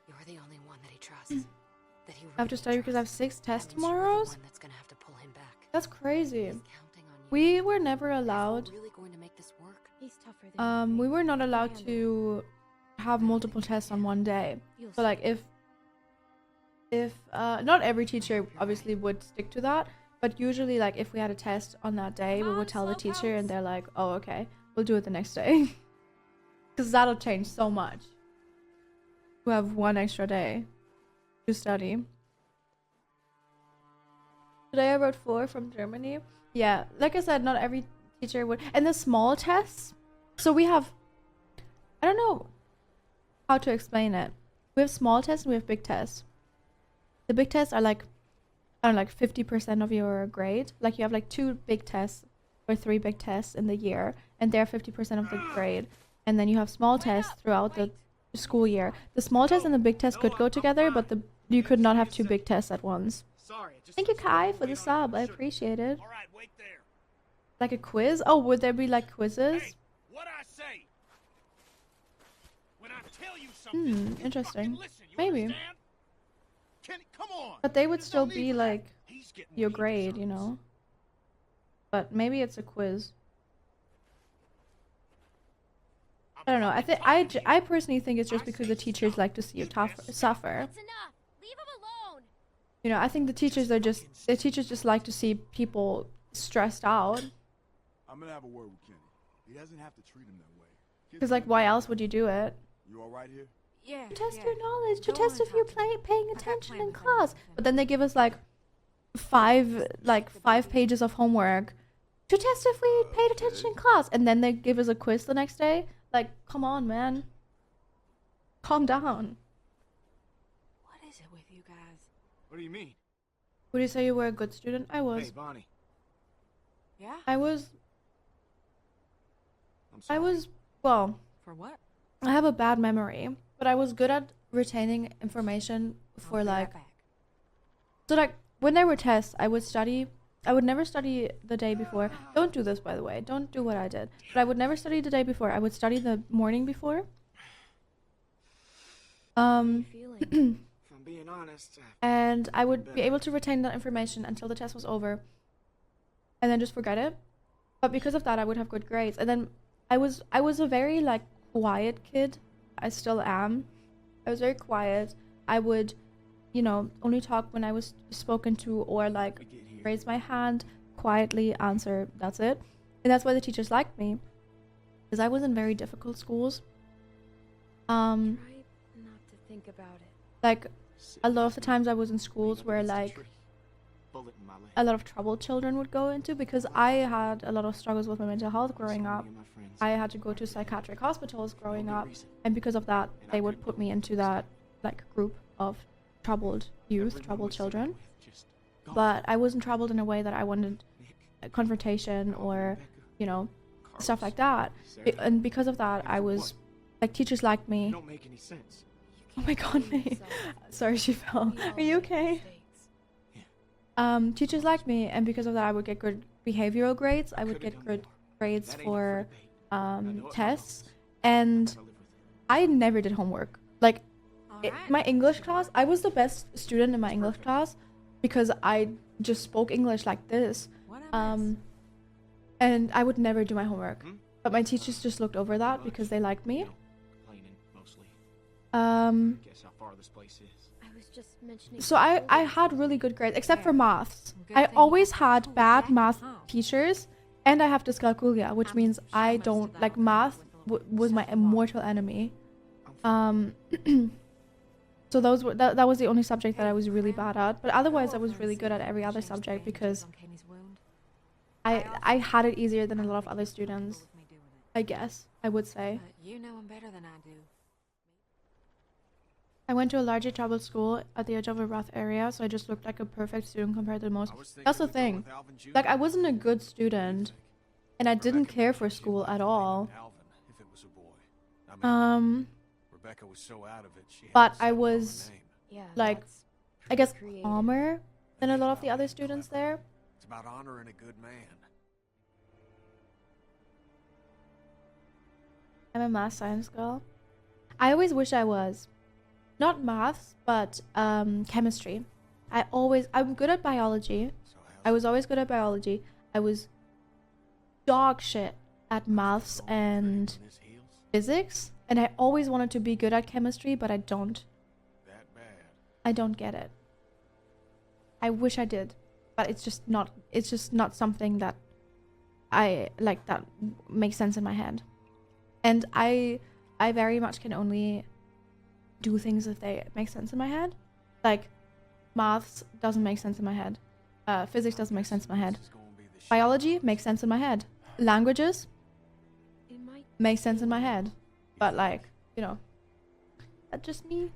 You're the only one that he trusts. That he I have to study because I have 6 tests tomorrow. That's gonna have to pull him back. That's crazy. He's counting on you. We were never allowed. Really going to make this work? He's tougher than We were not allowed to have multiple tests on one day. So like if not every teacher obviously would stick to that, but usually like if we had a test on that day, we would tell the teacher and they're like, oh okay, we'll do it the next day. Because that'll change so much to have one extra day to study. Today I wrote 4 from Germany. Yeah, like I said, not every teacher would. And the small tests, so we have, I don't know how to explain it. We have small tests and we have big tests. The big tests are like, I don't know, like 50% of your grade. Like you have like 2 big tests or 3 big tests in the year, and they're 50% of the grade. And then you have small tests throughout the school year. The small test and the big test could go together, but you could not have 2 big tests at once. Thank you, Kai, for the sub. I appreciate it. Like a quiz? Oh, would there be like quizzes? Interesting. Maybe. But they would still be like your grade, you know? But maybe it's a quiz. I don't know. I personally think it's just because the teachers like to see you suffer. You know, I think the teachers just like to see people stressed out. I'm gonna have a word with Kenny. He doesn't have to treat him that way. Because like, why else would you do it? You all right here? Yeah. To test your knowledge, to test if you're paying attention in class. But then they give us like 5 pages of homework to test if we paid attention in class, and then they give us a quiz the next day. Like, come on, man. Calm down. What is it with you guys? What do you mean? Would you say you were a good student? I was. Hey, Bonnie. Yeah? I was. I'm sorry. Well, For what? I have a bad memory, but I was good at retaining information for like. So like, when there were tests, I would study. I would never study the day before. Don't do this, by the way. Don't do what I did. But I would never study the day before. I would study the morning before. Feeling? If I'm being honest, And I would be able to retain that information until the test was over, and then just forget it. But because of that, I would have good grades. And then I was a very like quiet kid. I still am. I was very quiet. I would, you know, only talk when I was spoken to, or like raise my hand, quietly answer. That's it. And that's why the teachers liked me, because I was in very difficult schools. Try not to think about it. Like a lot of the times I was in schools where like a lot of troubled children would go into, because I had a lot of struggles with my mental health growing up. I had to go to psychiatric hospitals growing up, and because of that, they would put me into that like group of troubled youth, troubled children. But I wasn't troubled in a way that I wanted a confrontation or, you know, stuff like that. And because of that, I was like, teachers liked me. don't make any sense. Oh my god, May. Sorry, she fell. Are you okay? Teachers liked me, and because of that, I would get good behavioral grades. I would get good grades for tests, and I never did homework. Like, my English class, I was the best student in my English class because I just spoke English like this. And I would never do my homework. But my teachers just looked over that because they liked me. Guess how far this place is. I was just mentioning. So I had really good grades, except for maths. I always had bad math teachers, and I have dyscalculia, which means I don't, like, math was my immortal enemy. So that was the only subject that I was really bad at, but otherwise I was really good at every other subject because I had it easier than a lot of other students, I guess, I would say. You know him better than I do. I went to a largely troubled school at the edge of a rough area, so I just looked like a perfect student compared to most. That's the thing. Like, I wasn't a good student, and I didn't care for school at all. But I was, like, I guess, calmer than a lot of the other students there. It's about honoring a good man. I'm a math science girl. I always wish I was. not maths, but chemistry. I'm good at biology. So I was always good at biology. I was dog shit at maths and his heels? physics, and I always wanted to be good at chemistry, but I don't. That bad. I don't get it. I wish I did, but it's just not something that I like that makes sense in my head. And I very much can only do things if they make sense in my head. Like maths doesn't make sense in my head. Physics doesn't make sense in my head. This is gonna be the shit. Biology makes sense in my head. Languages It might make sense in my head. But like, that's just me.